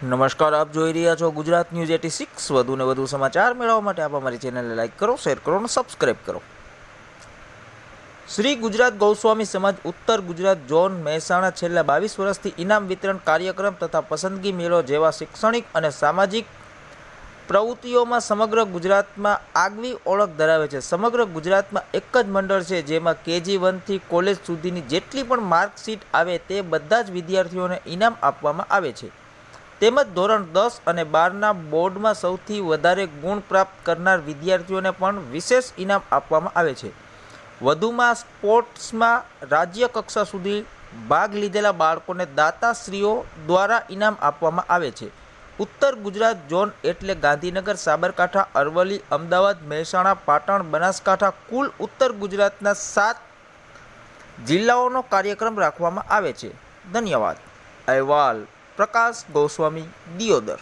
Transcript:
નમસ્કાર, આપ જોઈ રહ્યા છો ગુજરાત ન્યૂઝ 86। વધુને વધુ સમાચાર મેળવવા માટે આપ અમારી ચેનલને લાઇક કરો, શેર કરો અને સબસ્ક્રાઇબ કરો। શ્રી ગુજરાત ગૌસ્વામી સમાજ ઉત્તર ગુજરાત ઝોન મહેસાણા છેલ્લા 22 વર્ષથી ઇનામ વિતરણ કાર્યક્રમ તથા પસંદગી મેળો જેવા શૈક્ષણિક અને સામાજિક પ્રવૃત્તિઓમાં સમગ્ર ગુજરાતમાં આગવી ઓળખ ધરાવે છે। સમગ્ર ગુજરાતમાં એક જ મંડળ છે જેમાં KG1 થી કોલેજ સુધીની જેટલી પણ માર્કશીટ આવે તે બધા જ વિદ્યાર્થીઓને ઇનામ આપવામાં આવે છે। તેમજ ધોરણ 10 અને 12ના બોર્ડમાં સૌથી વધારે ગુણ પ્રાપ્ત કરનાર વિદ્યાર્થીઓને પણ વિશેષ ઇનામ આપવામાં આવે છે। વધુમાં સ્પોર્ટ્સમાં રાજ્ય કક્ષા સુધી ભાગ લીધેલા બાળકોને દાતાશ્રીઓ દ્વારા ઇનામ આપવામાં આવે છે। ઉત્તર ગુજરાત ઝોન એટલે ગાંધીનગર, સાબરકાંઠા, અરવલ્લી, અમદાવાદ, મહેસાણા, પાટણ, બનાસકાંઠા, કુલ ઉત્તર ગુજરાતના 7 જિલ્લાઓનો કાર્યક્રમ રાખવામાં આવે છે। ધન્યવાદ। અહેવાલ પ્રકાશ ગોસ્વામી, દિયોદર।